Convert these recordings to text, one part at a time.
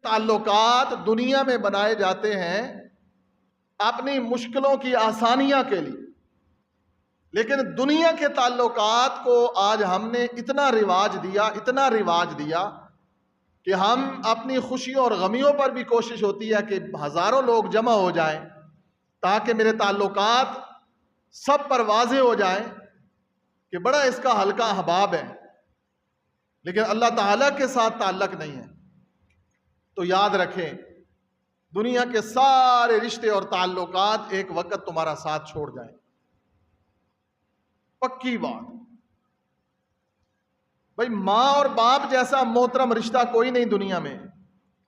تعلقات دنیا میں بنائے جاتے ہیں اپنی مشکلوں کی آسانیاں کے لیے، لیکن دنیا کے تعلقات کو آج ہم نے اتنا رواج دیا کہ ہم اپنی خوشیوں اور غمیوں پر بھی کوشش ہوتی ہے کہ ہزاروں لوگ جمع ہو جائیں تاکہ میرے تعلقات سب پر واضح ہو جائیں کہ بڑا اس کا ہلکا احباب ہے، لیکن اللہ تعالیٰ کے ساتھ تعلق نہیں ہے۔ تو یاد رکھیں، دنیا کے سارے رشتے اور تعلقات ایک وقت تمہارا ساتھ چھوڑ جائیں، پکی بات۔ بھائی ماں اور باپ جیسا محترم رشتہ کوئی نہیں دنیا میں،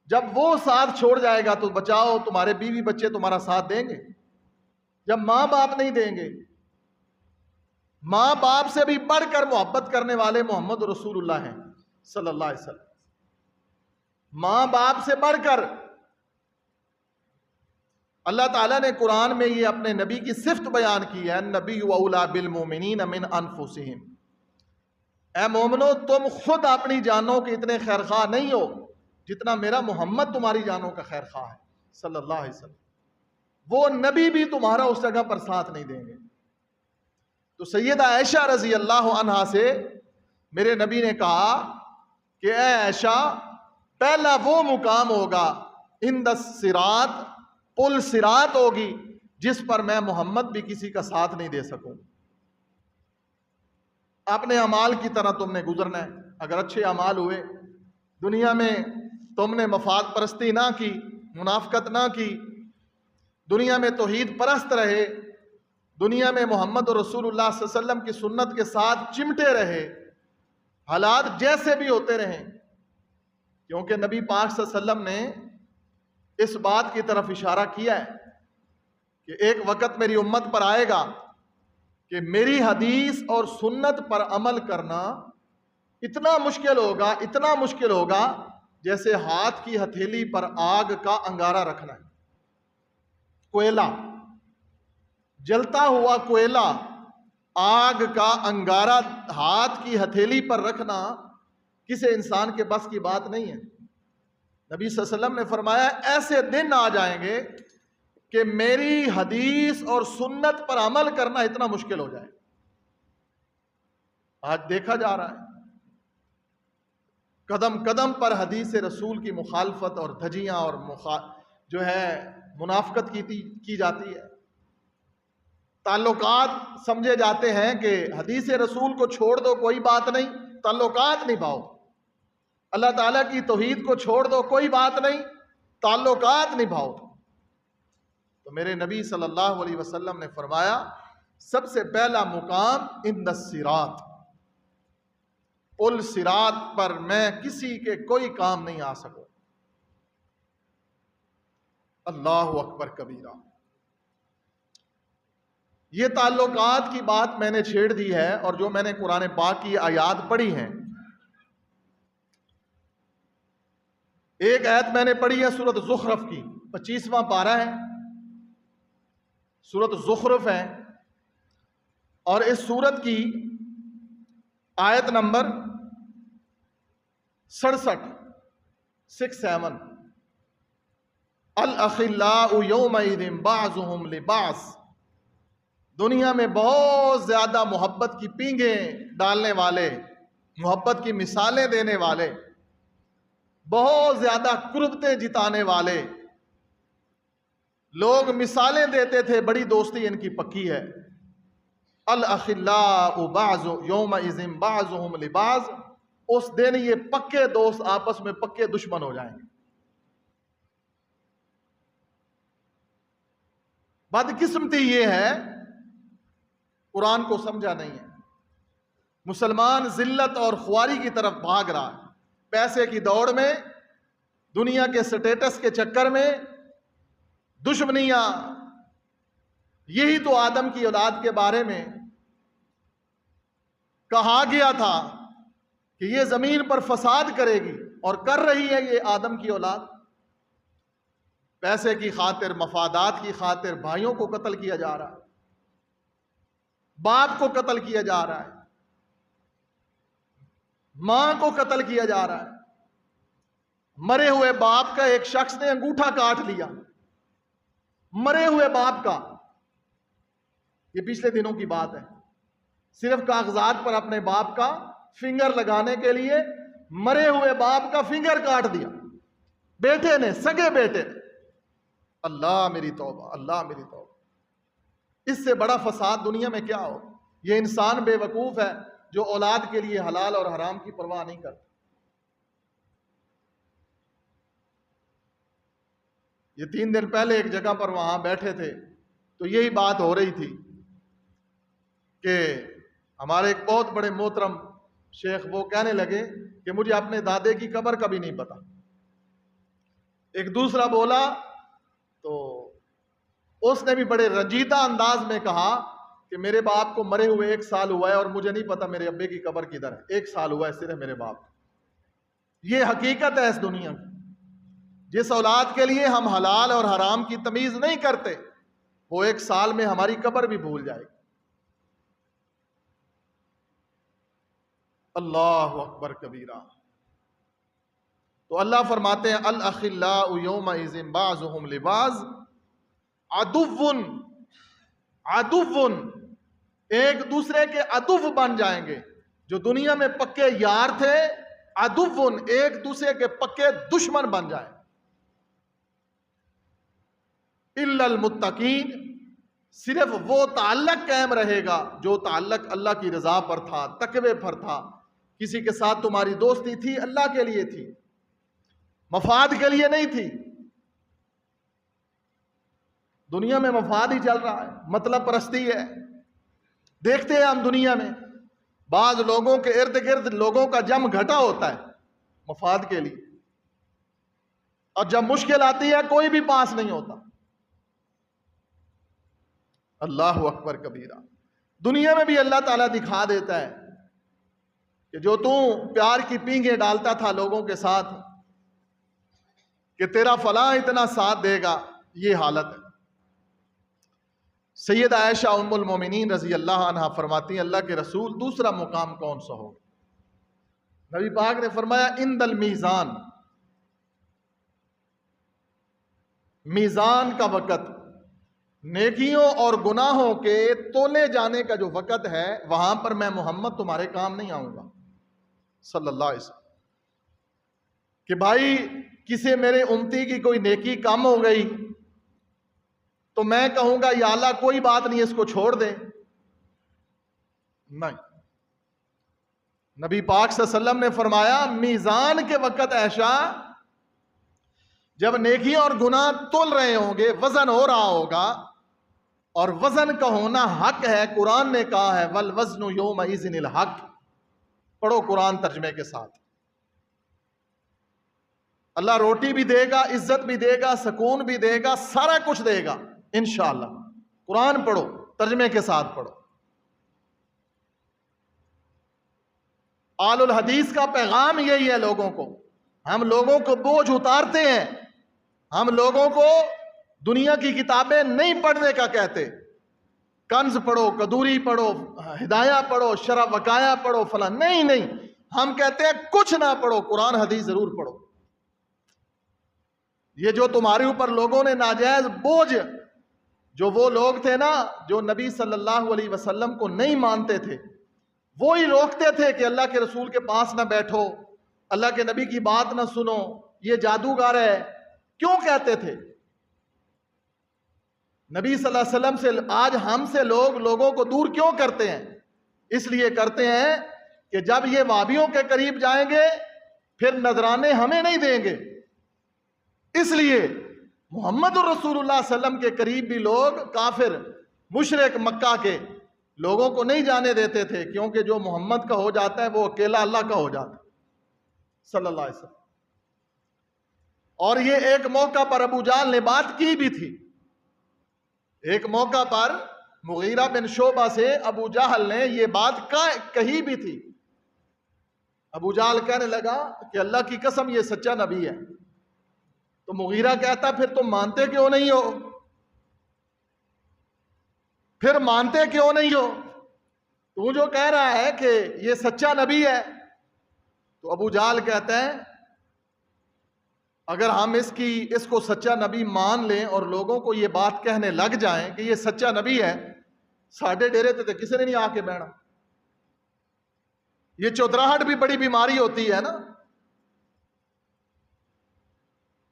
جب وہ ساتھ چھوڑ جائے گا تو بچاؤ تمہارے بیوی بچے تمہارا ساتھ دیں گے؟ جب ماں باپ نہیں دیں گے، ماں باپ سے بھی بڑھ کر محبت کرنے والے محمد رسول اللہ ہیں صلی اللہ علیہ وسلم، ماں باپ سے بڑھ کر۔ اللہ تعالیٰ نے قرآن میں یہ اپنے نبی کی صفت بیان کی ہے، النبی اولی بالمؤمنین من انفسہم، اے مومنو تم خود اپنی جانوں کے اتنے خیر خواہ نہیں ہو جتنا میرا محمد تمہاری جانوں کا خیر خواہ ہے صلی اللہ علیہ وسلم، وہ نبی بھی تمہارا اس جگہ پر ساتھ نہیں دیں گے۔ تو سیدہ عائشہ رضی اللہ عنہا سے میرے نبی نے کہا کہ اے عائشہ، پہلا وہ مقام ہوگا عند الصراط، پل صراط ہوگی جس پر میں محمد بھی کسی کا ساتھ نہیں دے سکوں۔ اپنے اعمال کی طرح تم نے گزرنا ہے، اگر اچھے اعمال ہوئے، دنیا میں تم نے مفاد پرستی نہ کی، منافقت نہ کی، دنیا میں توحید پرست رہے، دنیا میں محمد رسول اللہ صلی اللہ علیہ وسلم کی سنت کے ساتھ چمٹے رہے، حالات جیسے بھی ہوتے رہیں، کیونکہ نبی پاک صلی اللہ علیہ وسلم نے اس بات کی طرف اشارہ کیا ہے کہ ایک وقت میری امت پر آئے گا کہ میری حدیث اور سنت پر عمل کرنا اتنا مشکل ہوگا جیسے ہاتھ کی ہتھیلی پر آگ کا انگارہ رکھنا ہے۔ کوئلہ، جلتا ہوا کوئلہ، آگ کا انگارہ ہاتھ کی ہتھیلی پر رکھنا کسی انسان کے بس کی بات نہیں ہے۔ نبی صلی اللہ علیہ وسلم نے فرمایا ایسے دن آ جائیں گے کہ میری حدیث اور سنت پر عمل کرنا اتنا مشکل ہو جائے۔ آج دیکھا جا رہا ہے قدم قدم پر حدیث رسول کی مخالفت اور دھجیاں اور جو ہے منافقت کی جاتی ہے۔ تعلقات سمجھے جاتے ہیں کہ حدیث رسول کو چھوڑ دو کوئی بات نہیں، تعلقات نبھاؤ، اللہ تعالیٰ کی توحید کو چھوڑ دو کوئی بات نہیں، تعلقات نبھاؤ۔ تو میرے نبی صلی اللہ علیہ وسلم نے فرمایا سب سے پہلا مقام عند الصراط، پل صراط پر میں کسی کے کوئی کام نہیں آ سکوں۔ اللہ اکبر کبیرہ۔ یہ تعلقات کی بات میں نے چھیڑ دی ہے، اور جو میں نے قرآن پاک کی آیات پڑھی ہیں، ایک آیت میں نے پڑھی ہے سورۃ زخرف کی، 25واں پارہ ہے، سورۃ زخرف ہے، اور اس سورت کی آیت نمبر 67 الاخلاء یومئذ بعضهم لبعض، دنیا میں بہت زیادہ محبت کی پینگیں ڈالنے والے، محبت کی مثالیں دینے والے، بہت زیادہ قربتیں جتانے والے لوگ مثالیں دیتے تھے، بڑی دوستی ان کی پکی ہے۔ الاخلاء یومئذ بعضهم لبعض، اس دن یہ پکے دوست آپس میں پکے دشمن ہو جائیں گے۔ بدقسمتی یہ ہے قرآن کو سمجھا نہیں ہے، مسلمان ذلت اور خواری کی طرف بھاگ رہا ہے، پیسے کی دوڑ میں، دنیا کے سٹیٹس کے چکر میں، دشمنیاں۔ یہی تو آدم کی اولاد کے بارے میں کہا گیا تھا کہ یہ زمین پر فساد کرے گی، اور کر رہی ہے یہ آدم کی اولاد۔ پیسے کی خاطر، مفادات کی خاطر بھائیوں کو قتل کیا جا رہا ہے، باپ کو قتل کیا جا رہا ہے، ماں کو قتل کیا جا رہا ہے، مرے ہوئے باپ کا ایک شخص نے انگوٹھا کاٹ لیا، مرے ہوئے باپ کا، یہ پچھلے دنوں کی بات ہے، صرف کاغذات پر اپنے باپ کا فنگر لگانے کے لیے مرے ہوئے باپ کا فنگر کاٹ دیا، بیٹے نے، سگے بیٹے نے۔ اللہ میری توبہ، اللہ میری توبہ، اس سے بڑا فساد دنیا میں کیا ہو؟ یہ انسان بے وقوف ہے جو اولاد کے لیے حلال اور حرام کی پرواہ نہیں کرتا۔ یہ 3 دن پہلے ایک جگہ پر وہاں بیٹھے تھے تو یہی بات ہو رہی تھی کہ ہمارے ایک بہت بڑے محترم شیخ وہ کہنے لگے کہ مجھے اپنے دادے کی قبر کا بھی نہیں پتا۔ ایک دوسرا بولا تو اس نے بھی بڑے رنجیدہ انداز میں کہا کہ میرے باپ کو مرے ہوئے 1 سال ہوا ہے اور مجھے نہیں پتا میرے ابے کی قبر کدھر ہے، 1 سال ہوا ہے صرف میرے باپ۔ یہ حقیقت ہے اس دنیا کی۔ جس اولاد کے لیے ہم حلال اور حرام کی تمیز نہیں کرتے وہ 1 سال میں ہماری قبر بھی بھول جائے گی۔ اللہ اکبر کبیرہ۔ تو اللہ فرماتے ہیں الاخلاء یومئذ بعضهم لبعض عدو، عدو، ایک دوسرے کے عدو بن جائیں گے۔ جو دنیا میں پکے یار تھے، عدو ایک دوسرے کے پکے دشمن بن جائیں۔ الا المتقین، صرف وہ تعلق قائم رہے گا جو تعلق اللہ کی رضا پر تھا، تقوی پر تھا۔ کسی کے ساتھ تمہاری دوستی تھی اللہ کے لیے تھی، مفاد کے لیے نہیں تھی۔ دنیا میں مفاد ہی چل رہا ہے، مطلب پرستی ہے۔ دیکھتے ہیں ہم دنیا میں بعض لوگوں کے ارد گرد لوگوں کا جم گھٹا ہوتا ہے مفاد کے لیے، اور جب مشکل آتی ہے کوئی بھی پاس نہیں ہوتا۔ اللہ اکبر کبیرہ۔ دنیا میں بھی اللہ تعالیٰ دکھا دیتا ہے کہ جو تو پیار کی پینگیں ڈالتا تھا لوگوں کے ساتھ کہ تیرا فلاں اتنا ساتھ دے گا، یہ حالت ہے۔ سید عائشہ ام المومنین رضی اللہ عنہ فرماتی ہیں اللہ کے رسول دوسرا مقام کون سا ہوگا؟ نبی پاک نے فرمایا عند المیزان، میزان کا وقت، نیکیوں اور گناہوں کے تولے جانے کا جو وقت ہے، وہاں پر میں محمد تمہارے کام نہیں آؤں گا صلی اللہ علیہ وسلم۔ کہ بھائی کسی میرے امتی کی کوئی نیکی کم ہو گئی تو میں کہوں گا یا اللہ کوئی بات نہیں اس کو چھوڑ دے، نہیں۔ نبی پاک صلی اللہ علیہ وسلم نے فرمایا میزان کے وقت ایسا جب نیکیاں اور گناہ تول رہے ہوں گے، وزن ہو رہا ہوگا، اور وزن کا ہونا حق ہے۔ قرآن نے کہا ہے والوزن یومئذ الحق۔ پڑھو قرآن ترجمے کے ساتھ۔ اللہ روٹی بھی دے گا، عزت بھی دے گا، سکون بھی دے گا، سارا کچھ دے گا انشاءاللہ۔ قرآن پڑھو، ترجمے کے ساتھ پڑھو۔ آل الحدیث کا پیغام یہی ہے لوگوں کو۔ ہم لوگوں کو بوجھ اتارتے ہیں، ہم لوگوں کو دنیا کی کتابیں نہیں پڑھنے کا کہتے۔ کنز پڑھو، قدوری پڑھو، ہدایہ پڑھو، شرح وقایہ پڑھو، فلاں، نہیں، ہم کہتے ہیں کچھ نہ پڑھو، قرآن حدیث ضرور پڑھو۔ یہ جو تمہارے اوپر لوگوں نے ناجائز بوجھ، جو وہ لوگ تھے نا جو نبی صلی اللہ علیہ وسلم کو نہیں مانتے تھے، وہی روکتے تھے کہ اللہ کے رسول کے پاس نہ بیٹھو، اللہ کے نبی کی بات نہ سنو، یہ جادوگر ہے، کیوں کہتے تھے؟ نبی صلی اللہ علیہ وسلم سے آج ہم سے لوگوں کو دور کیوں کرتے ہیں؟ اس لیے کرتے ہیں کہ جب یہ وہابیوں کے قریب جائیں گے پھر نذرانے ہمیں نہیں دیں گے۔ اس لیے محمد الرسول اللہ صلی اللہ علیہ وسلم کے قریب بھی لوگ کافر مشرک مکہ کے لوگوں کو نہیں جانے دیتے تھے، کیونکہ جو محمد کا ہو جاتا ہے وہ اکیلا اللہ کا ہو جاتا ہے صلی اللہ علیہ وسلم۔ اور یہ ایک موقع پر ابو جہل نے بات کی بھی تھی۔ ایک موقع پر مغیرہ بن شعبہ سے ابو جہل نے یہ بات کہی بھی تھی۔ ابو جہل کہنے لگا کہ اللہ کی قسم یہ سچا نبی ہے۔ تو مغیرہ کہتا پھر تم مانتے کیوں نہیں ہو؟ پھر مانتے کیوں نہیں ہو؟ تو جو کہہ رہا ہے کہ یہ سچا نبی ہے، تو ابو جہل کہتا ہے اگر ہم اس کو سچا نبی مان لیں اور لوگوں کو یہ بات کہنے لگ جائیں کہ یہ سچا نبی ہے، ساڑھے ڈیرے تے کسی نے نہیں آ کے بیٹھنا. یہ چودراہٹ بھی بڑی بیماری ہوتی ہے نا،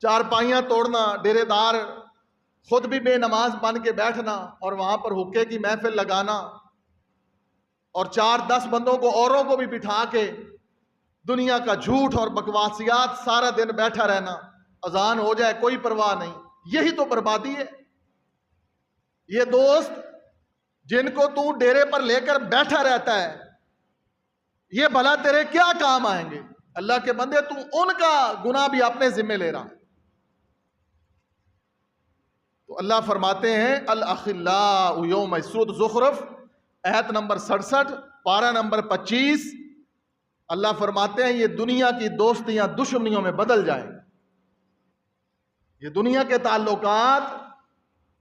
چارپائیاں توڑنا، ڈیرے دار خود بھی بے نماز بن کے بیٹھنا اور وہاں پر حقے کی محفل لگانا اور 4-10 بندوں کو اوروں کو بھی بٹھا کے دنیا کا جھوٹ اور بکواسیات سارا دن بیٹھا رہنا، اذان ہو جائے کوئی پرواہ نہیں. یہی تو بربادی ہے. یہ دوست جن کو تو ڈیرے پر لے کر بیٹھا رہتا ہے، یہ بھلا تیرے کیا کام آئیں گے؟ اللہ کے بندے، تو ان کا گناہ بھی اپنے ذمہ لے رہا ہے. تو اللہ فرماتے ہیں الاخلاء یوم، سورۃ زخرف آیت نمبر 67 پارہ نمبر 25، اللہ فرماتے ہیں یہ دنیا کی دوستیاں دشمنیوں میں بدل جائیں. یہ دنیا کے تعلقات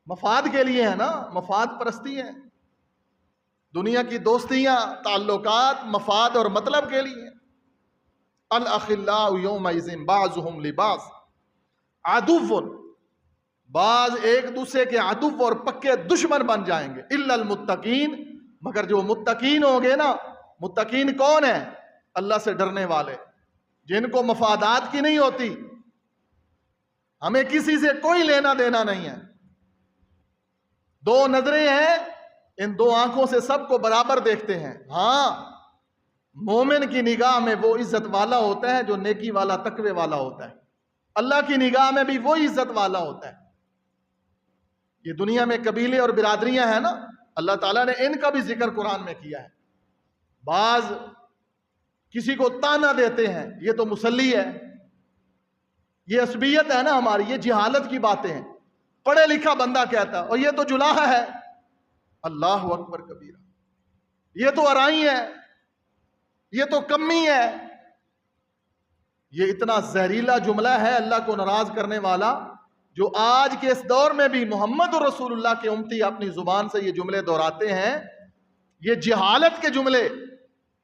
مفاد کے لیے ہیں نا، مفاد پرستی ہے. دنیا کی دوستیاں، تعلقات مفاد اور مطلب کے لیے. الاخلاء یومئذ بعضهم لبعض عدو، بعض ایک دوسرے کے عدو اور پکے دشمن بن جائیں گے. الا المتقین، مگر جو متقین ہوں گے نا. متقین کون ہیں؟ اللہ سے ڈرنے والے، جن کو مفادات کی نہیں ہوتی. ہمیں کسی سے کوئی لینا دینا نہیں ہے. 2 نظریں ہیں، ان 2 آنکھوں سے سب کو برابر دیکھتے ہیں. ہاں، مومن کی نگاہ میں وہ عزت والا ہوتا ہے جو نیکی والا، تقوی والا ہوتا ہے. اللہ کی نگاہ میں بھی وہ عزت والا ہوتا ہے. یہ دنیا میں قبیلے اور برادریاں ہیں نا، اللہ تعالیٰ نے ان کا بھی ذکر قرآن میں کیا ہے. بعض کسی کو تانا دیتے ہیں، یہ تو مسلی ہے، یہ عصبیت ہے نا ہماری، یہ جہالت کی باتیں ہیں. پڑھے لکھا بندہ کہتا اور یہ تو جلاح ہے. اللہ اکبر کبیرہ، یہ تو ارائی ہے، یہ تو کمی ہے. یہ اتنا زہریلا جملہ ہے اللہ کو ناراض کرنے والا، جو آج کے اس دور میں بھی محمد رسول اللہ کے امتی اپنی زبان سے یہ جملے دہراتے ہیں. یہ جہالت کے جملے،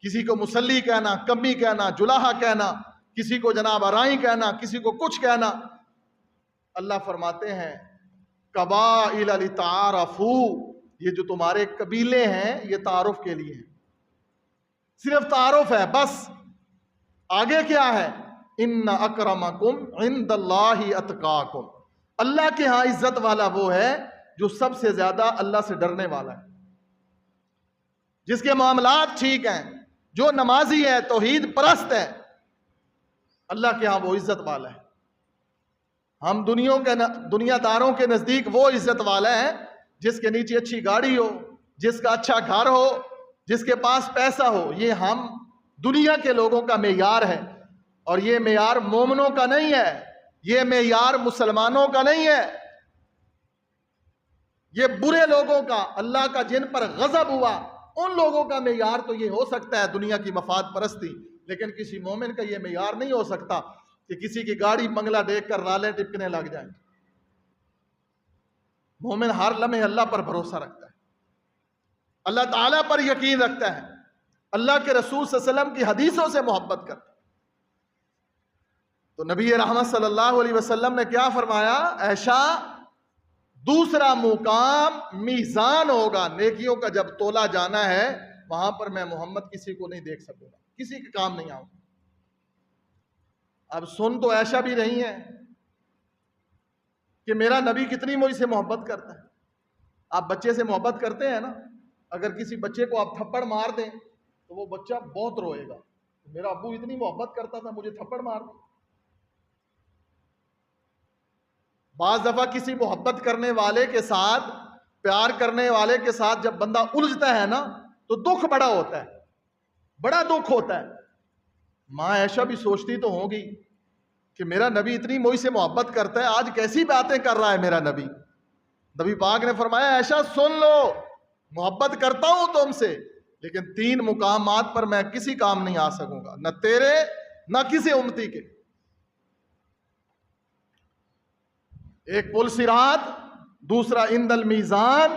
کسی کو مسلی کہنا، کمی کہنا، جلاح کہنا، کسی کو جناب ارائی کہنا، کسی کو کچھ کہنا. اللہ فرماتے ہیں قبائل لتعارفوا، یہ جو تمہارے قبیلے ہیں یہ تعارف کے لیے ہیں، صرف تعارف ہے بس. آگے کیا ہے؟ ان اکرمکم عند اللہ اتقاکم، اللہ کے ہاں عزت والا وہ ہے جو سب سے زیادہ اللہ سے ڈرنے والا ہے، جس کے معاملات ٹھیک ہیں، جو نمازی ہے، توحید پرست ہے، اللہ کے ہاں وہ عزت والا ہے. ہم دنیا داروں کے نزدیک وہ عزت والا ہے جس کے نیچے اچھی گاڑی ہو، جس کا اچھا گھر ہو، جس کے پاس پیسہ ہو. یہ ہم دنیا کے لوگوں کا معیار ہے، اور یہ معیار مومنوں کا نہیں ہے، یہ معیار مسلمانوں کا نہیں ہے. یہ برے لوگوں کا، اللہ کا جن پر غضب ہوا ان لوگوں کا معیار تو یہ ہو سکتا ہے دنیا کی مفاد پرستی، لیکن کسی مومن کا یہ معیار نہیں ہو سکتا کہ کسی کی گاڑی بنگلہ دیکھ کر رالیں ٹپکنے لگ جائیں. مومن ہر لمحے اللہ پر بھروسہ رکھتا ہے، اللہ تعالیٰ پر یقین رکھتا ہے، اللہ کے رسول صلی اللہ علیہ وسلم کی حدیثوں سے محبت کرتا ہے. تو نبی رحمت صلی اللہ علیہ وسلم نے کیا فرمایا؟ ایشا، دوسرا مقام میزان ہوگا. نیکیوں کا جب تولا جانا ہے وہاں پر میں محمد کسی کو نہیں دیکھ سکوں گا، کسی کے کام نہیں آؤں گا. اب سن تو ایشا بھی رہی ہیں کہ میرا نبی کتنی مجھ سے محبت کرتا ہے. آپ بچے سے محبت کرتے ہیں نا، اگر کسی بچے کو آپ تھپڑ مار دیں تو وہ بچہ بہت روئے گا، میرا ابو اتنی محبت کرتا تھا مجھے تھپڑ مار دیں. بعض دفعہ کسی محبت کرنے والے کے ساتھ، پیار کرنے والے کے ساتھ جب بندہ الجھتا ہے نا تو دکھ بڑا ہوتا ہے، بڑا دکھ ہوتا ہے. ماں عائشہ بھی سوچتی تو ہوگی کہ میرا نبی اتنی مجھ سے محبت کرتا ہے، آج کیسی باتیں کر رہا ہے میرا نبی. نبی پاک نے فرمایا عائشہ سن لو، محبت کرتا ہوں تم سے، لیکن 3 مقامات پر میں کسی کام نہیں آ سکوں گا، نہ تیرے نہ کسی امتی کے. ایک پل صراط، دوسرا عند المیزان،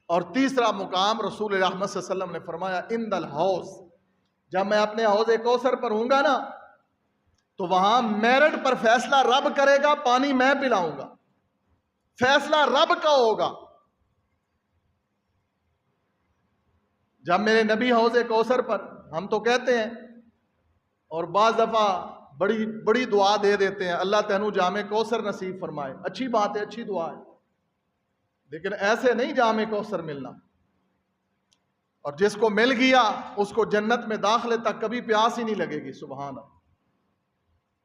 اور تیسرا مقام رسول رحمت صلی اللہ علیہ وسلم نے فرمایا عند الحوض. جب میں اپنے حوض کوثر پر ہوں گا نا تو وہاں میرٹ پر فیصلہ رب کرے گا، پانی میں پلاؤں گا، فیصلہ رب کا ہوگا۔ جب میرے نبی حوض کوثر پر، ہم تو کہتے ہیں اور بعض دفعہ بڑی بڑی دعا دے دیتے ہیں، اللہ تینوں جام کوثر نصیب فرمائے، اچھی بات ہے، اچھی دعا ہے، لیکن ایسے نہیں جام کوثر ملنا۔ اور جس کو مل گیا اس کو جنت میں داخلے تک کبھی پیاس ہی نہیں لگے گی، سبحان اللہ۔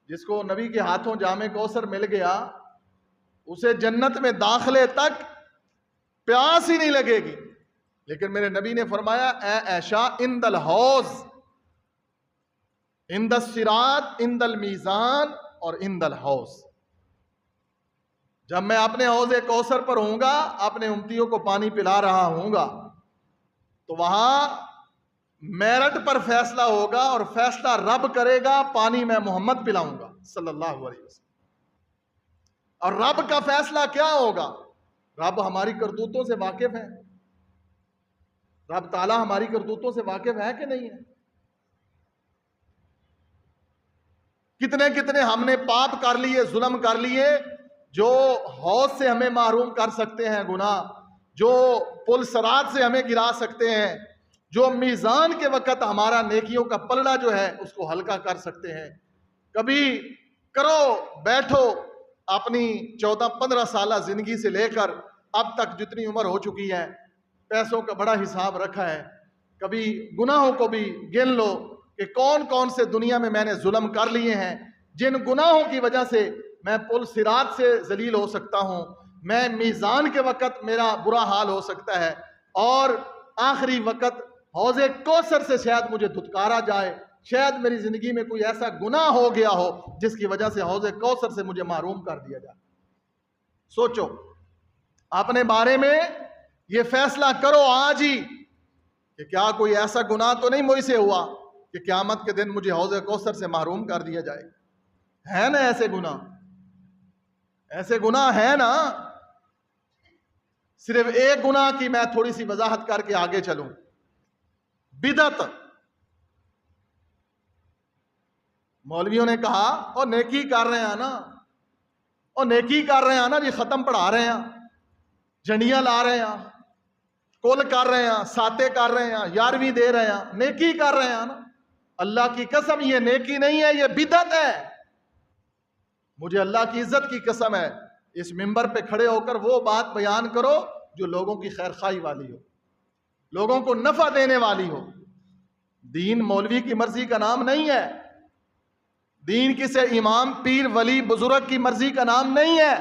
جس کو نبی کے ہاتھوں جام کوثر مل گیا اسے جنت میں داخلے تک پیاس ہی نہیں لگے گی۔ لیکن میرے نبی نے فرمایا، اے عائشہ، اند الحوض، اند الصراط، اند المیزان اور اند الحوض، جب میں اپنے حوض کوثر پر ہوں گا، اپنے امتیوں کو پانی پلا رہا ہوں گا، تو وہاں میرٹ پر فیصلہ ہوگا اور فیصلہ رب کرے گا، پانی میں محمد پلاؤں گا صلی اللہ علیہ وسلم۔ اور رب کا فیصلہ کیا ہوگا؟ رب ہماری کرتوتوں سے واقف ہے، رب تعالیٰ ہماری کرتوتوں سے واقف ہے کہ نہیں ہے؟ کتنے کتنے ہم نے پاپ کر لیے، ظلم کر لیے، جو حوض سے ہمیں محروم کر سکتے ہیں گناہ، جو پل صراط سے ہمیں گرا سکتے ہیں، جو میزان کے وقت ہمارا نیکیوں کا پلڑا جو ہے اس کو ہلکا کر سکتے ہیں۔ کبھی کرو بیٹھو، اپنی 14-15 سالہ زندگی سے لے کر اب تک جتنی عمر ہو چکی ہے، پیسوں کا بڑا حساب رکھا ہے، کبھی گناہوں کو بھی گن لو کہ کون کون سے دنیا میں میں نے ظلم کر لیے ہیں، جن گناہوں کی وجہ سے میں پل صراط سے ذلیل ہو سکتا ہوں، میں میزان کے وقت میرا برا حال ہو سکتا ہے، اور آخری وقت حوض کوثر سے شاید مجھے دھتکارا جائے، شاید میری زندگی میں کوئی ایسا گناہ ہو گیا ہو جس کی وجہ سے حوض کوثر سے مجھے محروم کر دیا جائے۔ سوچو اپنے بارے میں، یہ فیصلہ کرو آج ہی کہ کیا کوئی ایسا گناہ تو نہیں مجھ سے ہوا کہ قیامت کے دن مجھے حوض کوثر سے محروم کر دیا جائے۔ ہے نا ایسے گناہ؟ ایسے گناہ ہے نا؟ صرف ایک گناہ کی میں تھوڑی سی وضاحت کر کے آگے چلوں، بدعت۔ مولویوں نے کہا، اور نیکی کر رہے ہیں نا، اور نیکی کر رہے ہیں نا جی، ختم پڑھا رہے ہیں، جھنڈیاں لا رہے ہیں، کل کر رہے ہیں، ساتے کر رہے ہیں، 11ویں دے رہے ہیں، نیکی کر رہے ہیں نا۔ اللہ کی قسم یہ نیکی نہیں ہے، یہ بدعت ہے۔ مجھے اللہ کی عزت کی قسم ہے، اس منبر پہ کھڑے ہو کر وہ بات بیان کرو جو لوگوں کی خیر خواہی والی ہو، لوگوں کو نفع دینے والی ہو۔ دین مولوی کی مرضی کا نام نہیں ہے، دین کسی امام، پیر، ولی، بزرگ کی مرضی کا نام نہیں ہے،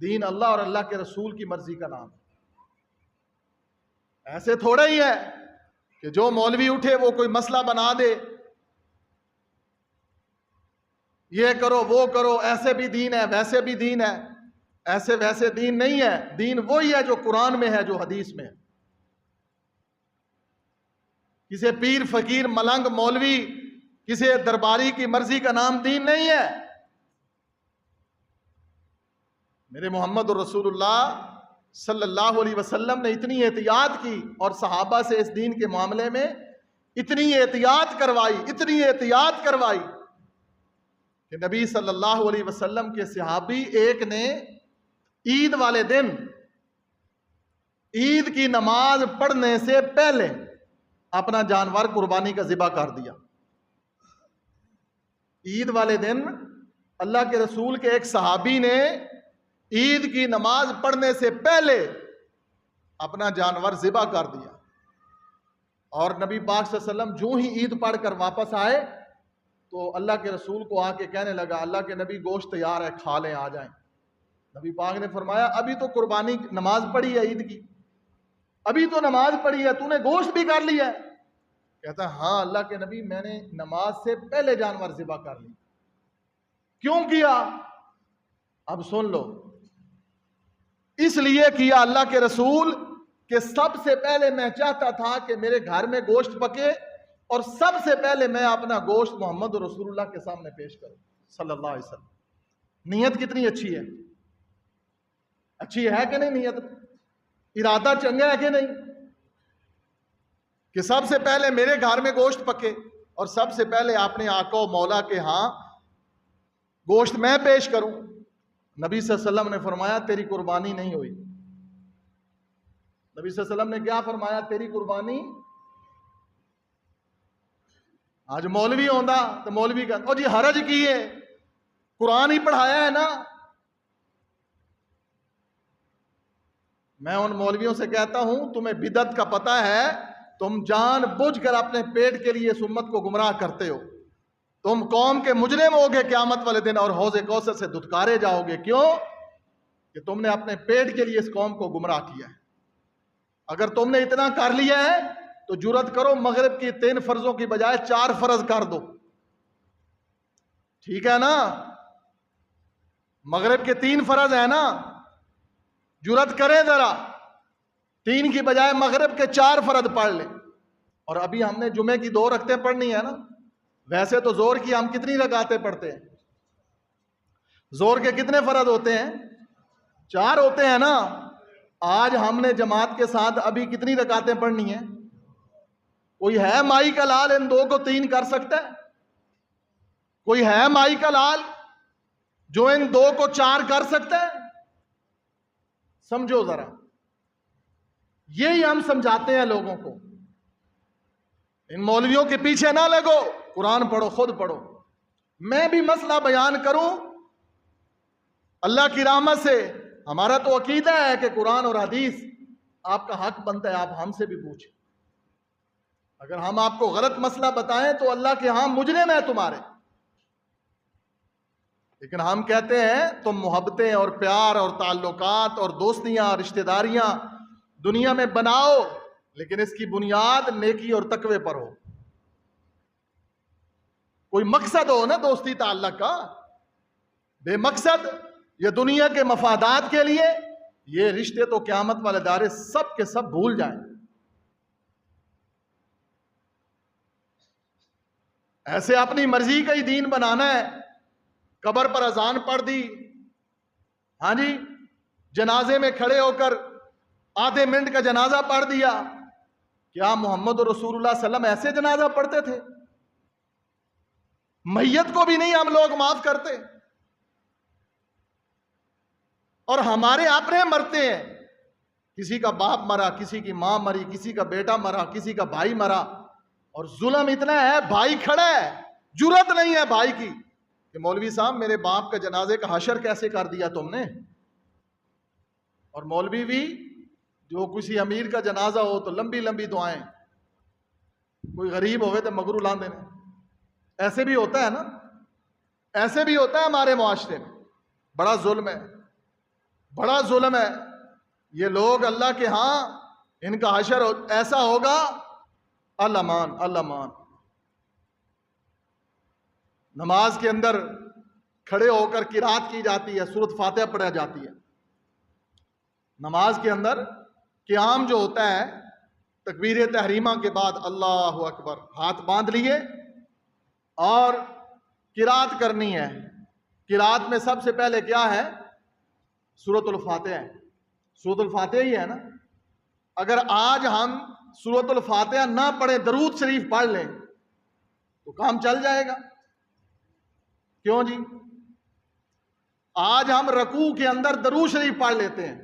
دین اللہ اور اللہ کے رسول کی مرضی کا نام ہے۔ ایسے تھوڑا ہی ہے کہ جو مولوی اٹھے وہ کوئی مسئلہ بنا دے، یہ کرو وہ کرو، ایسے بھی دین ہے ویسے بھی دین ہے، ایسے ویسے دین نہیں ہے۔ دین وہی ہے جو قرآن میں ہے، جو حدیث میں ہے۔ کسی پیر، فقیر، ملنگ، مولوی، کسی درباری کی مرضی کا نام دین نہیں ہے۔ میرے محمد رسول اللہ صلی اللہ علیہ وسلم نے اتنی احتیاط کی اور صحابہ سے اس دین کے معاملے میں اتنی احتیاط کروائی کہ نبی صلی اللہ علیہ وسلم کے صحابی ایک نے عید والے دن، عید کی نماز پڑھنے سے پہلے اپنا جانور قربانی کا ذبح کر دیا۔ عید والے دن اللہ کے رسول کے ایک صحابی نے عید کی نماز پڑھنے سے پہلے اپنا جانور ذبح کر دیا، اور نبی پاک صلی اللہ علیہ وسلم جو ہی عید پڑھ کر واپس آئے تو اللہ کے رسول کو آ کے کہنے لگا، اللہ کے نبی گوشت تیار ہے، کھا لیں، آ جائیں۔ نبی پاک نے فرمایا، ابھی تو قربانی نماز پڑھی ہے عید کی، ابھی تو نماز پڑھی ہے، تو نے گوشت بھی کر لیا ہے؟ کہتا ہے ہاں اللہ کے نبی، میں نے نماز سے پہلے جانور ذبح کر لی۔ کیوں کیا؟ اب سن لو، اس لیے کیا اللہ کے رسول کہ سب سے پہلے میں چاہتا تھا کہ میرے گھر میں گوشت پکے، اور سب سے پہلے میں اپنا گوشت محمد رسول اللہ کے سامنے پیش کروں صلی اللہ علیہ وسلم۔ نیت کتنی اچھی ہے؟ اچھی ہے کہ نہیں نیت؟ ارادہ چنگا ہے کہ نہیں؟ کہ سب سے پہلے میرے گھر میں گوشت پکے، اور سب سے پہلے اپنے آقا و مولا کے ہاں گوشت میں پیش کروں؟ نبی صلی اللہ علیہ وسلم نے فرمایا تیری قربانی نہیں ہوئی. نبی صلی اللہ علیہ وسلم نے کیا فرمایا؟ تیری قربانی. آج مولوی ہوتا تو مولوی کا او جی حرج کی ہے، قرآن ہی پڑھایا ہے نا. میں ان مولویوں سے کہتا ہوں تمہیں بدعت کا پتہ ہے، تم جان بوجھ کر اپنے پیٹ کے لیے اس امت کو گمراہ کرتے ہو. تم قوم کے مجرم ہوگے قیامت والے دن اور حوض کوثر سے دھتکارے جاؤ گے. کیوں؟ کہ تم نے اپنے پیٹ کے لیے اس قوم کو گمراہ کیا ہے. اگر تم نے اتنا کر لیا ہے تو جرات کرو مغرب کی 3 فرضوں کی بجائے 4 فرض کر دو. ٹھیک ہے نا؟ مغرب کے 3 فرض ہیں نا، جرات کریں ذرا 3 کی بجائے مغرب کے 4 فرض پڑھ لیں. اور ابھی ہم نے جمعے کی 2 رکعتیں پڑھنی ہے نا. ویسے تو زور کی ہم کتنی رکعتیں پڑھتے ہیں؟ زور کے کتنے فرض ہوتے ہیں؟ 4 ہوتے ہیں نا. آج ہم نے جماعت کے ساتھ ابھی کتنی رکعتیں پڑھنی ہیں؟ کوئی ہے مائی کا لال ان 2 کو 3 کر سکتا ہے؟ کوئی ہے مائی کا لال جو ان 2 کو 4 کر سکتا ہے؟ سمجھو ذرا. یہی ہم سمجھاتے ہیں لوگوں کو. ان مولویوں کے پیچھے نہ لگو، قرآن پڑھو، خود پڑھو. میں بھی مسئلہ بیان کروں اللہ کی رحمت سے. ہمارا تو عقیدہ ہے کہ قرآن اور حدیث آپ کا حق بنتا ہے، آپ ہم سے بھی پوچھیں. اگر ہم آپ کو غلط مسئلہ بتائیں تو اللہ کے ہاں مجرم ہے تمہارے. لیکن ہم کہتے ہیں تم محبتیں اور پیار اور تعلقات اور دوستیاں اور رشتہ داریاں دنیا میں بناؤ، لیکن اس کی بنیاد نیکی اور تقوی پر ہو. کوئی مقصد ہو نا دوستی تعلق کا. بے مقصد یہ دنیا کے مفادات کے لیے یہ رشتے تو قیامت والے دارے سب کے سب بھول جائیں. ایسے اپنی مرضی کا ہی دین بنانا ہے. قبر پر اذان پڑھ دی، ہاں جی، جنازے میں کھڑے ہو کر آدھے منٹ کا جنازہ پڑھ دیا. کیا محمد رسول اللہ صلی اللہ علیہ وسلم ایسے جنازہ پڑھتے تھے؟ میت کو بھی نہیں ہم لوگ معاف کرتے، اور ہمارے اپنے مرتے ہیں. کسی کا باپ مرا، کسی کی ماں مری، کسی کا بیٹا مرا، کسی کا بھائی مرا، اور ظلم اتنا ہے بھائی کھڑا ہے، جرات نہیں ہے بھائی کی کہ مولوی صاحب میرے باپ کا جنازے کا حشر کیسے کر دیا تم نے. اور مولوی بھی جو کسی امیر کا جنازہ ہو تو لمبی لمبی دعائیں، کوئی غریب ہوئے تو مگرو لان دینے. ایسے بھی ہوتا ہے نا، ایسے بھی ہوتا ہے ہمارے معاشرے میں. بڑا ظلم ہے، بڑا ظلم ہے. یہ لوگ اللہ کے ہاں ان کا حشر ایسا ہوگا، اللہ مان اللہ مان. نماز کے اندر کھڑے ہو کر قرات کی جاتی ہے، سورۃ فاتحہ پڑھا جاتی ہے. نماز کے اندر قیام جو ہوتا ہے، تکبیر تحریمہ کے بعد اللہ اکبر، ہاتھ باندھ لیے اور قرات کرنی ہے. قرات میں سب سے پہلے کیا ہے؟ سورۃ الفاتحہ ہے. سورۃ الفاتحہ ہی ہے نا. اگر آج ہم سورۃ الفاتحہ نہ پڑھیں، درود شریف پڑھ لیں تو کام چل جائے گا. کیوں جی؟ آج ہم رکوع کے اندر درود شریف پڑھ لیتے ہیں.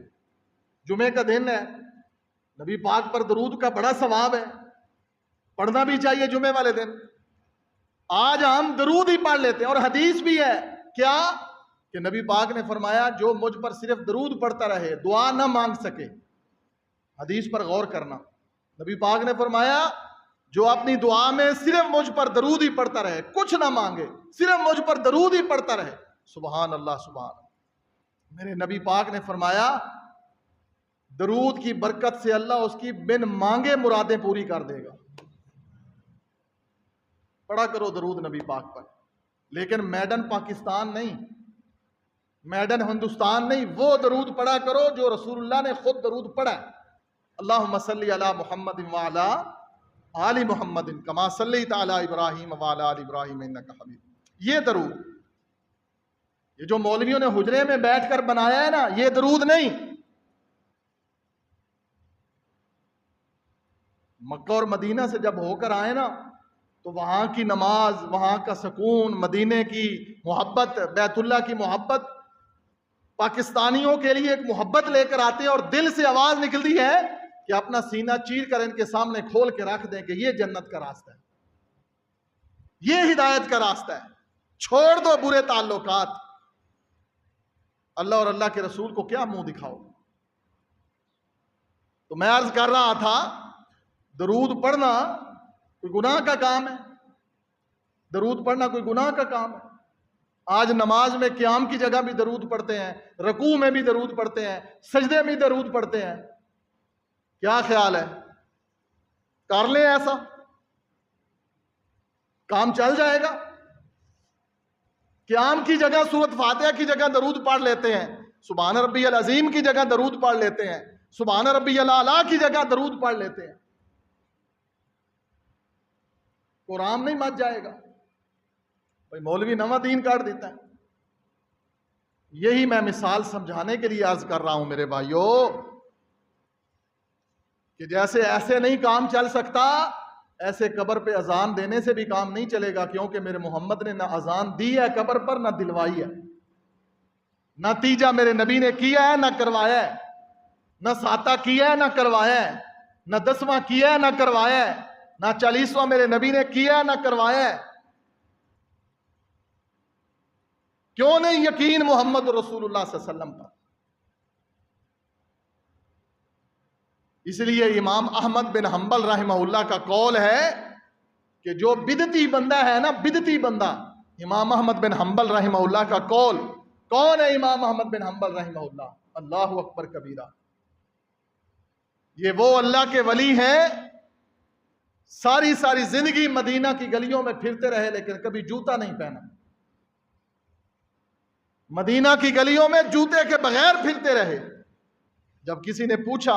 جمعے کا دن ہے، نبی پاک پر درود کا بڑا ثواب ہے، پڑھنا بھی چاہیے جمعے والے دن. آج ہم درود ہی پڑھ لیتے ہیں. اور حدیث بھی ہے کیا کہ نبی پاک نے فرمایا جو مجھ پر صرف درود پڑھتا رہے، دعا نہ مانگ سکے. حدیث پر غور کرنا. نبی پاک نے فرمایا جو اپنی دعا میں صرف مجھ پر درود ہی پڑھتا رہے، کچھ نہ مانگے، صرف مجھ پر درود ہی پڑھتا رہے، سبحان اللہ سبحان اللہ. میرے نبی پاک نے فرمایا درود کی برکت سے اللہ اس کی بن مانگے مرادیں پوری کر دے گا. پڑھا کرو درود نبی پاک پر. لیکن میڈن پاکستان نہیں، میڈن ہندوستان نہیں، وہ درود پڑھا کرو جو رسول اللہ نے خود درود پڑھا ہے. اللہم صلی علی محمد وعلی آل محمد کما صلیت علی ابراہیم وعلی آل ابراہیم انک حمید. یہ درود، یہ جو مولویوں نے حجرے میں بیٹھ کر بنایا ہے نا، یہ درود نہیں. مکہ اور مدینہ سے جب ہو کر آئے نا تو وہاں کی نماز، وہاں کا سکون، مدینے کی محبت، بیت اللہ کی محبت پاکستانیوں کے لیے ایک محبت لے کر آتے ہیں، اور دل سے آواز نکلتی ہے کہ اپنا سینہ چیر کر ان کے سامنے کھول کے رکھ دیں کہ یہ جنت کا راستہ ہے، یہ ہدایت کا راستہ ہے، چھوڑ دو برے تعلقات، اللہ اور اللہ کے رسول کو کیا منہ دکھاؤ۔ تو میں عرض کر رہا تھا درود پڑھنا کوئی گناہ کا کام ہے، درود پڑھنا کوئی گناہ کا کام ہے۔ آج نماز میں قیام کی جگہ بھی درود پڑھتے ہیں، رکوع میں بھی درود پڑھتے ہیں، سجدے میں درود پڑھتے ہیں۔ کیا خیال ہے، کر لیں ایسا، کام چل جائے گا؟ قیام کی جگہ سورۃ فاتحہ کی جگہ درود پڑھ لیتے ہیں، سبحان ربی العظیم کی جگہ درود پڑھ لیتے ہیں، سبحان ربی الاعلیٰ کی جگہ درود پڑھ لیتے ہیں، قرآن نہیں مچ جائے گا؟ بھائی مولوی نواں دین کاٹ دیتا ہے۔ یہی میں مثال سمجھانے کے لیے عرض کر رہا ہوں میرے بھائیوں، کہ جیسے ایسے نہیں کام چل سکتا، ایسے قبر پہ اذان دینے سے بھی کام نہیں چلے گا، کیونکہ میرے محمد نے نہ اذان دی ہے قبر پر، نہ دلوائی ہے، نہ تیجا میرے نبی نے کیا ہے نہ کروایا ہے، نہ ساتہ کیا ہے نہ کروایا ہے، نہ 10واں کیا ہے نہ کروایا ہے، نہ 40واں میرے نبی نے کیا ہے نہ کروایا ہے۔ کیوں نہیں یقین محمد رسول اللہ صلی اللہ علیہ وسلم پر؟ اس لیے امام احمد بن حنبل رحمہ اللہ کا قول ہے کہ جو بدعتی بندہ ہے نا، بدعتی بندہ، امام احمد بن حنبل رحمہ اللہ کا قول، کون ہے امام احمد بن حنبل رحمہ اللہ؟ اللہ اکبر کبیرہ، یہ وہ اللہ کے ولی ہیں، ساری زندگی مدینہ کی گلیوں میں پھرتے رہے لیکن کبھی جوتا نہیں پہنا، مدینہ کی گلیوں میں جوتے کے بغیر پھرتے رہے۔ جب کسی نے پوچھا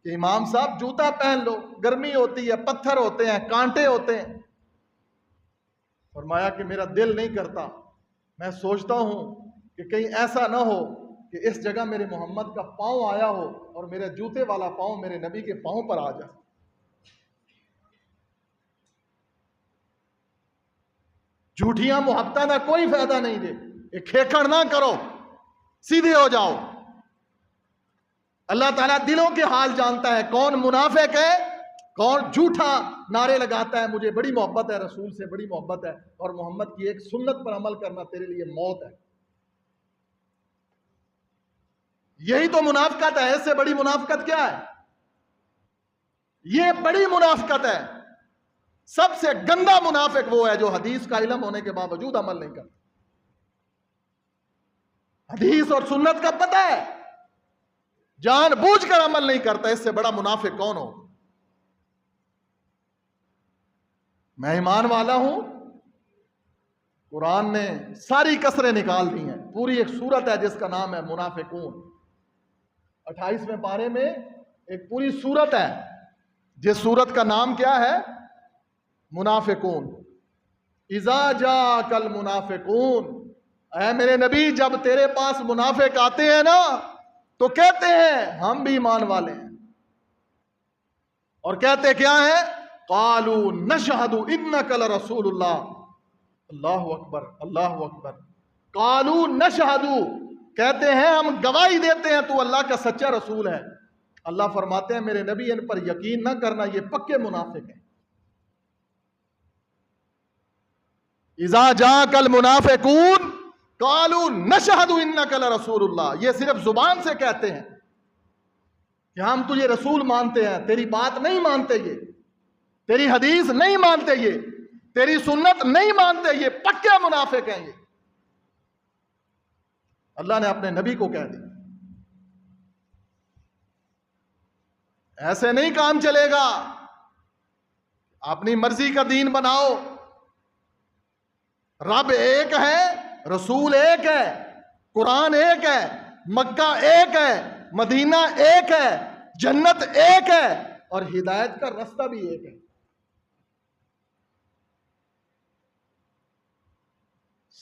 کہ امام صاحب جوتا پہن لو، گرمی ہوتی ہے، پتھر ہوتے ہیں، کانٹے ہوتے ہیں، فرمایا کہ میرا دل نہیں کرتا، میں سوچتا ہوں کہ کہیں ایسا نہ ہو کہ اس جگہ میرے محمد کا پاؤں آیا ہو اور میرے جوتے والا پاؤں میرے نبی کے پاؤں پر آ جائے۔ جھوٹیاں محبتیں نہ کوئی فائدہ نہیں دے، ایک کھیکڑ نہ کرو، سیدھے ہو جاؤ۔ اللہ تعالیٰ دلوں کے حال جانتا ہے، کون منافق ہے، کون جھوٹا نعرے لگاتا ہے مجھے بڑی محبت ہے، رسول سے بڑی محبت ہے، اور محمد کی ایک سنت پر عمل کرنا تیرے لیے موت ہے۔ یہی تو منافقت ہے، اس سے بڑی منافقت کیا ہے؟ یہ بڑی منافقت ہے۔ سب سے گندا منافق وہ ہے جو حدیث کا علم ہونے کے باوجود عمل نہیں کرتا، حدیث اور سنت کا پتہ ہے، جان بوجھ کر عمل نہیں کرتا۔ اس سے بڑا منافق کون ہو؟ میں ایمان والا ہوں، قرآن نے ساری کسریں نکال دی ہیں، پوری ایک سورت ہے جس کا نام ہے منافقون، 28ویں پارے میں ایک پوری سورت ہے جس سورت کا نام کیا ہے؟ منافقون۔ اذا جاءک المنافقون، اے میرے نبی جب تیرے پاس منافق آتے ہیں نا تو کہتے ہیں ہم بھی ایمان والے ہیں، اور کہتے کیا ہیں؟ قالوا نشہد انک لرسول اللہ۔ اللہ اکبر، اللہ اکبر۔ قالوا نشہد، کہتے ہیں ہم گواہی دیتے ہیں تو اللہ کا سچا رسول ہے۔ اللہ فرماتے ہیں میرے نبی ان پر یقین نہ کرنا، یہ پکے منافق ہیں۔ اذا جاءک المنافقون قالوا نشہد انک لرسول اللہ، یہ صرف زبان سے کہتے ہیں کہ ہم تجھے رسول مانتے ہیں، تیری بات نہیں مانتے، یہ تیری حدیث نہیں مانتے، یہ تیری سنت نہیں مانتے، یہ پکے منافق ہیں۔ یہ اللہ نے اپنے نبی کو کہہ دیا۔ ایسے نہیں کام چلے گا، اپنی مرضی کا دین بناؤ۔ رب ایک ہے، رسول ایک ہے، قرآن ایک ہے، مکہ ایک ہے، مدینہ ایک ہے، جنت ایک ہے، اور ہدایت کا راستہ بھی ایک ہے۔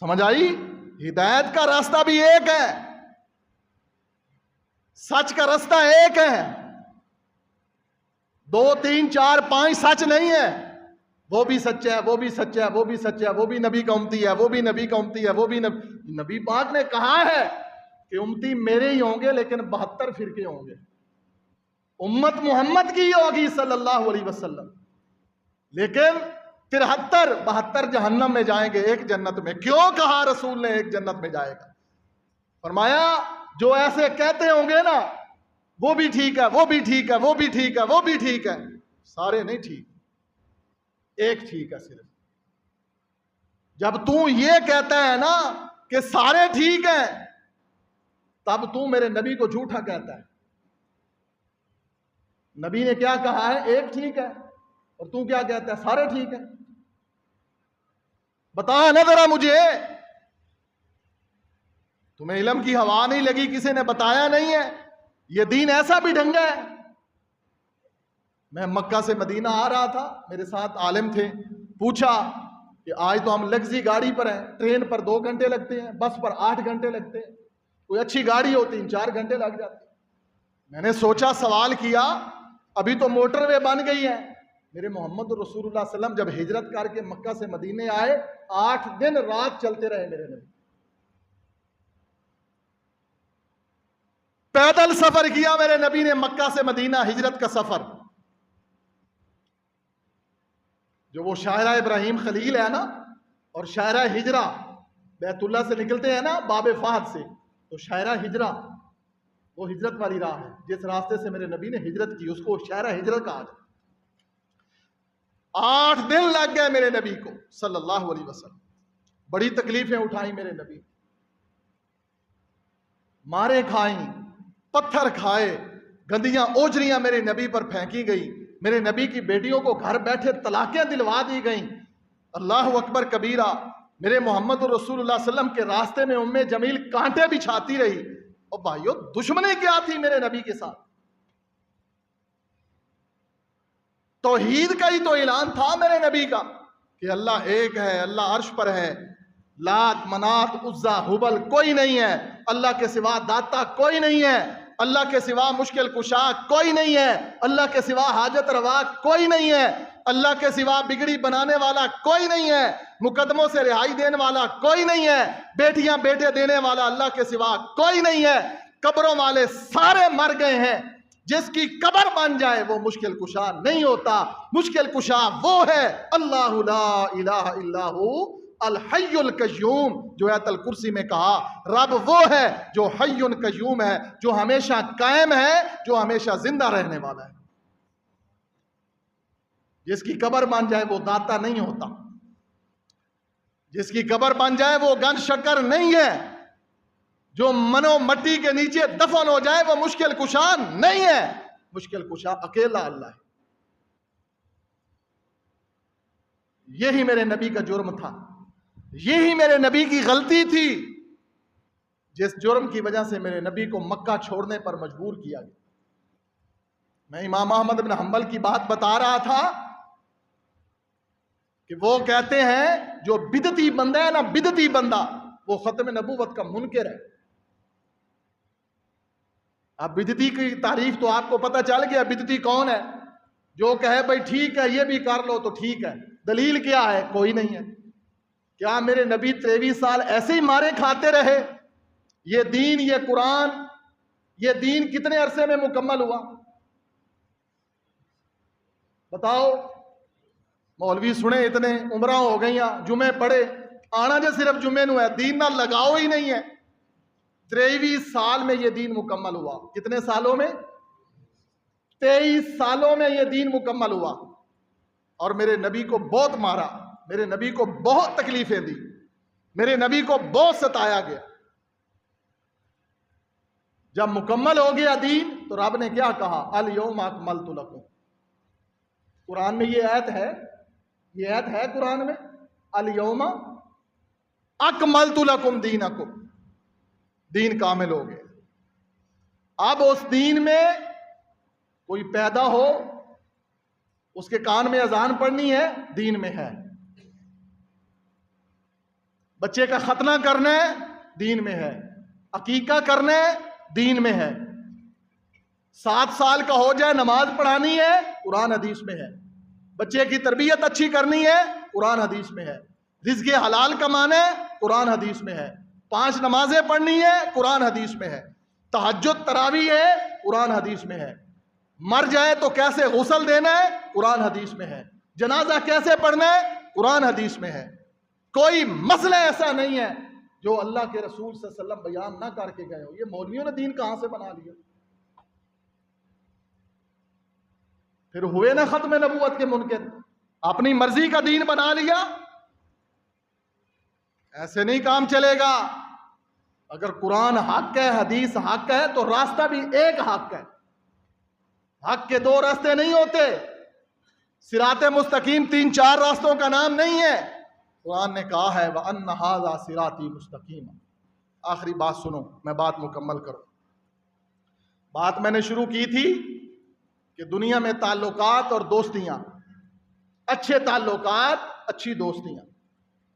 سمجھ آئی؟ ہدایت کا راستہ بھی ایک ہے، سچ کا راستہ ایک ہے، 2 3 4 5 سچ نہیں ہے، وہ بھی سچا ہے، وہ بھی سچا ہے، وہ بھی سچا ہے، وہ بھی نبی کا امتی ہے، وہ بھی نبی کا امتی ہے، وہ بھی نبی پاک نے کہا ہے کہ امتی میرے ہی ہوں گے لیکن 72 فرقے ہوں گے، امت محمد کی ہوگی صلی اللہ علیہ وسلم، لیکن 73 72 جہنم میں جائیں گے، ایک جنت میں۔ کیوں کہا رسول نے ایک جنت میں جائے گا؟ فرمایا جو ایسے کہتے ہوں گے نا وہ بھی ٹھیک ہے، وہ بھی ٹھیک ہے، وہ بھی ٹھیک ہے، وہ بھی ٹھیک ہے، سارے نہیں ٹھیک، ایک ٹھیک ہے صرف۔ جب تو یہ کہتا ہے نا کہ سارے ٹھیک ہیں تب تو میرے نبی کو جھوٹا کہتا ہے۔ نبی نے کیا کہا ہے؟ ایک ٹھیک ہے، اور تو کیا کہتا ہے؟ سارے ٹھیک ہیں۔ بتا نا ذرا مجھے، تمہیں علم کی ہوا نہیں لگی؟ کسی نے بتایا نہیں ہے؟ یہ دین ایسا بھی ڈھنگا ہے؟ میں مکہ سے مدینہ آ رہا تھا، میرے ساتھ عالم تھے، پوچھا کہ آج تو ہم لگزی گاڑی پر ہیں، ٹرین پر 2 گھنٹے لگتے ہیں، بس پر 8 گھنٹے لگتے ہیں، کوئی اچھی گاڑی ہو 3-4 گھنٹے لگ جاتے ہیں۔ میں نے سوچا، سوال کیا، ابھی تو موٹر وے بن گئی ہے۔ میرے محمد رسول اللہ صلی اللہ علیہ وسلم جب ہجرت کر کے مکہ سے مدینے آئے 8 دن رات چلتے رہے میرے نبی، پیدل سفر کیا میرے نبی نے مکہ سے مدینہ، ہجرت کا سفر۔ جو وہ شاہراہ ابراہیم خلیل ہے نا، اور شاہراہ ہجرہ بیت اللہ سے نکلتے ہیں نا باب فہد سے، تو شاہراہ ہجرہ وہ ہجرت والی راہ ہے، جس راستے سے میرے نبی نے ہجرت کی اس کو شاہراہ ہجرت کہا جاتا ہے۔ 8 دن لگ گئے میرے نبی کو صلی اللہ علیہ وسلم، بڑی تکلیفیں اٹھائیں میرے نبی، مارے کھائیں، پتھر کھائے، گندیاں اوجریاں میرے نبی پر پھینکی گئی، میرے نبی کی بیٹیوں کو گھر بیٹھے طلاقیں دلوا دی گئیں۔ اللہ اکبر کبیرہ، میرے محمد رسول اللہ صلی اللہ علیہ وسلم کے راستے میں ام جمیل کانٹے بچھاتی رہی۔ اور بھائیو، دشمنی کیا تھی میرے نبی کے ساتھ؟ توحید کا ہی تو اعلان تھا میرے نبی کا کہ اللہ ایک ہے، اللہ عرش پر ہے، لات منات عزا ہبل کوئی نہیں ہے، اللہ کے سوا داتا کوئی نہیں ہے، اللہ کے سوا مشکل کشا کوئی نہیں ہے، اللہ کے سوا حاجت روا کوئی نہیں ہے، اللہ کے سوا بگڑی بنانے والا کوئی نہیں ہے، مقدموں سے رہائی دینے والا کوئی نہیں ہے، بیٹیاں بیٹے دینے والا اللہ کے سوا کوئی نہیں ہے، قبروں والے سارے مر گئے ہیں، جس کی قبر بن جائے وہ مشکل کشا نہیں ہوتا، مشکل کشا وہ ہے اللہ لا الہ الا ہو الحی القیوم، جو آیت الکرسی میں کہا رب وہ ہے جو حی قیوم ہے، جو ہمیشہ قائم ہے، جو ہمیشہ زندہ رہنے والا ہے۔ جس کی قبر بن جائے وہ داتا نہیں ہوتا، جس کی قبر بن جائے وہ گن شکر نہیں ہے، جو منو مٹی کے نیچے دفن ہو جائے وہ مشکل کشا نہیں ہے، مشکل کشا اکیلا اللہ ہے۔ یہی میرے نبی کا جرم تھا، یہی میرے نبی کی غلطی تھی، جس جرم کی وجہ سے میرے نبی کو مکہ چھوڑنے پر مجبور کیا گیا۔ میں امام احمد بن حنبل کی بات بتا رہا تھا کہ وہ کہتے ہیں جو بدعتی بندہ ہے نا، بدعتی بندہ، وہ ختم نبوت کا منکر ہے۔ اب بدعتی کی تعریف تو آپ کو پتہ چل گیا، بدعتی کون ہے؟ جو کہے بھائی ٹھیک ہے یہ بھی کر لو تو ٹھیک ہے، دلیل کیا ہے؟ کوئی نہیں ہے۔ کیا میرے نبی 23 سال ایسے ہی مارے کھاتے رہے؟ یہ دین، یہ قرآن، یہ دین کتنے عرصے میں مکمل ہوا؟ بتاؤ۔ مولوی سنے اتنے عمرہ ہو گئی، جمعے پڑھے، آنا جو صرف جمعے نو ہے، دین نہ لگاؤ ہی نہیں ہے۔ 23 سال میں یہ دین مکمل ہوا۔ کتنے سالوں میں؟ 23 سالوں میں یہ دین مکمل ہوا۔ اور میرے نبی کو بہت مارا، میرے نبی کو بہت تکلیفیں دی، میرے نبی کو بہت ستایا گیا۔ جب مکمل ہو گیا دین تو رب نے کیا کہا؟ الیوم اکملت لکم۔ قرآن میں یہ آیت ہے، یہ آیت ہے قرآن میں، الیوم اکملت لکم دینکم، دین کامل ہو گیا۔ اب اس دین میں کوئی پیدا ہو، اس کے کان میں اذان پڑھنی ہے، دین میں ہے۔ بچے کا ختنہ کرنا ہے، دین میں ہے۔ عقیقہ کرنا ہے، دین میں ہے۔ 7 سال کا ہو جائے نماز پڑھانی ہے، قرآن حدیث میں ہے۔ بچے کی تربیت اچھی کرنی ہے، قرآن حدیث میں ہے۔ رزق حلال کمانا ہے، قرآن حدیث میں ہے۔ 5 نمازیں پڑھنی ہے، قرآن حدیث میں ہے۔ تہجد تراویح ہے، قرآن حدیث میں ہے۔ مر جائے تو کیسے غسل دینا ہے، قرآن حدیث میں ہے۔ جنازہ کیسے پڑھنا ہے، قرآن حدیث میں ہے۔ کوئی مسئلہ ایسا نہیں ہے جو اللہ کے رسول صلی اللہ علیہ وسلم بیان نہ کر کے گئے ہو۔ یہ مولویوں نے دین کہاں سے بنا لیا؟ پھر ہوئے نا ختم نبوت کے منکر، اپنی مرضی کا دین بنا لیا۔ ایسے نہیں کام چلے گا۔ اگر قرآن حق ہے، حدیث حق ہے، تو راستہ بھی ایک حق ہے۔ حق کے 2 راستے نہیں ہوتے۔ صراط مستقیم 3-4 راستوں کا نام نہیں ہے۔ قرآن نے کہا ہے وَأَنَّ هَذَا صِرَاطِي مُسْتَقِيمًا۔ آخری بات سنو، میں بات مکمل کروں۔ بات میں نے شروع کی تھی کہ دنیا میں تعلقات اور دوستیاں، اچھے تعلقات، اچھی دوستیاں،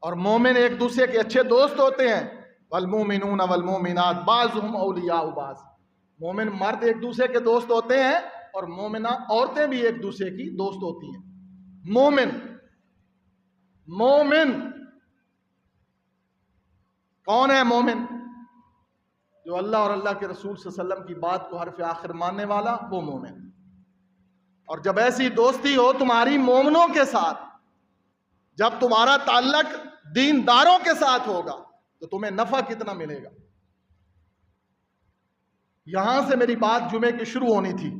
اور مومن ایک دوسرے کے اچھے دوست ہوتے ہیں۔ والمومنون والمومنات بعضهم اولیاء بعض۔ مومن مرد ایک دوسرے کے دوست ہوتے ہیں اور مومنہ عورتیں بھی ایک دوسرے کی دوست ہوتی ہیں۔ مومن کون ہے؟ مومن جو اللہ اور اللہ کے رسول صلی اللہ علیہ وسلم کی بات کو حرف آخر ماننے والا، وہ مومن۔ اور جب ایسی دوستی ہو تمہاری مومنوں کے ساتھ، جب تمہارا تعلق دینداروں کے ساتھ ہوگا، تو تمہیں نفع کتنا ملے گا۔ یہاں سے میری بات جمعے کی شروع ہونی تھی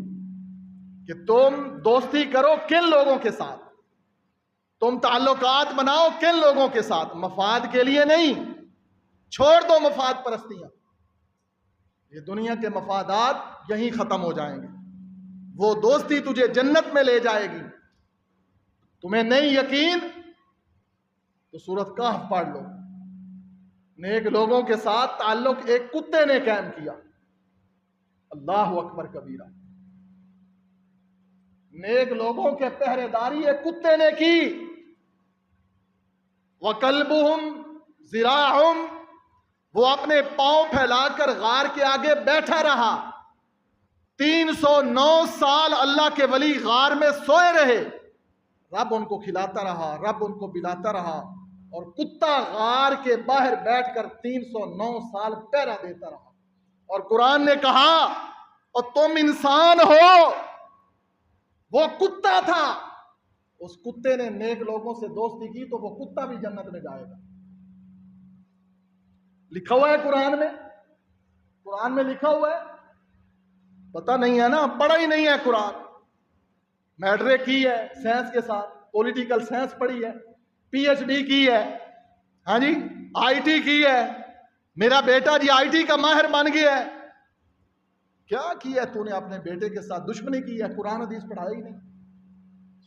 کہ تم دوستی کرو کن لوگوں کے ساتھ، تم تعلقات بناؤ کن لوگوں کے ساتھ، مفاد کے لیے نہیں۔ چھوڑ دو مفاد پرستیاں، یہ دنیا کے مفادات یہیں ختم ہو جائیں گے۔ وہ دوستی تجھے جنت میں لے جائے گی۔ تمہیں نہیں یقین تو سورۃ کہف پڑھ لو۔ نیک لوگوں کے ساتھ تعلق ایک کتے نے قائم کیا، اللہ اکبر کبیرہ۔ نیک لوگوں کے پہرے داری ایک کتے نے کی۔ وَقَلْبُهُمْ ذِرَاعٌ، وہ اپنے پاؤں پھیلا کر غار کے آگے بیٹھا رہا۔ 309 سال اللہ کے ولی غار میں سوئے رہے، رب ان کو کھلاتا رہا، رب ان کو پلاتا رہا، اور کتا غار کے باہر بیٹھ کر 309 سال پہرا دیتا رہا۔ اور قرآن نے کہا اور تم انسان ہو، وہ کتا تھا۔ اس کتے نے نیک لوگوں سے دوستی کی تو وہ کتا بھی جنت میں جائے گا۔ لکھا ہوا ہے قرآن میں لکھا ہوا ہے۔ پتہ نہیں ہے نا، پڑھا ہی نہیں ہے قرآن۔ میٹرک کی ہے سائنس کے ساتھ، پولیٹیکل سائنس پڑھی ہے، پی ایچ ڈی کی ہے، ہاں جی، آئی ٹی کی ہے۔ میرا بیٹا جی آئی ٹی کا ماہر بن گیا ہے۔ کیا کیا ہے تو نے اپنے بیٹے کے ساتھ؟ دشمنی کی ہے، قرآن حدیث پڑھایا ہی نہیں۔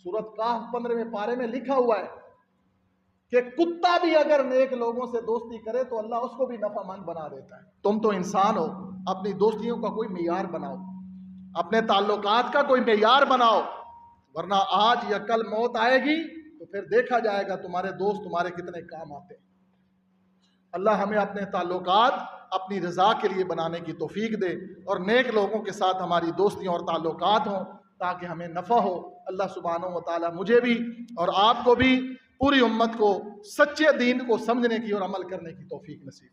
سورۃ کہف 15ویں پارے میں لکھا ہوا ہے کہ کتا بھی اگر نیک لوگوں سے دوستی کرے تو اللہ اس کو بھی نفع مند بنا دیتا ہے۔ تم تو انسان ہو، اپنی دوستیوں کا کوئی معیار بناؤ، اپنے تعلقات کا کوئی معیار بناؤ، ورنہ آج یا کل موت آئے گی تو پھر دیکھا جائے گا تمہارے دوست تمہارے کتنے کام آتے ہیں۔ اللہ ہمیں اپنے تعلقات اپنی رضا کے لیے بنانے کی توفیق دے، اور نیک لوگوں کے ساتھ ہماری دوستیاں اور تعلقات ہوں تاکہ ہمیں نفع ہو۔ اللہ سبحانہ و تعالیٰ مجھے بھی اور آپ کو بھی، پوری امت کو سچے دین کو سمجھنے کی اور عمل کرنے کی توفیق نصیب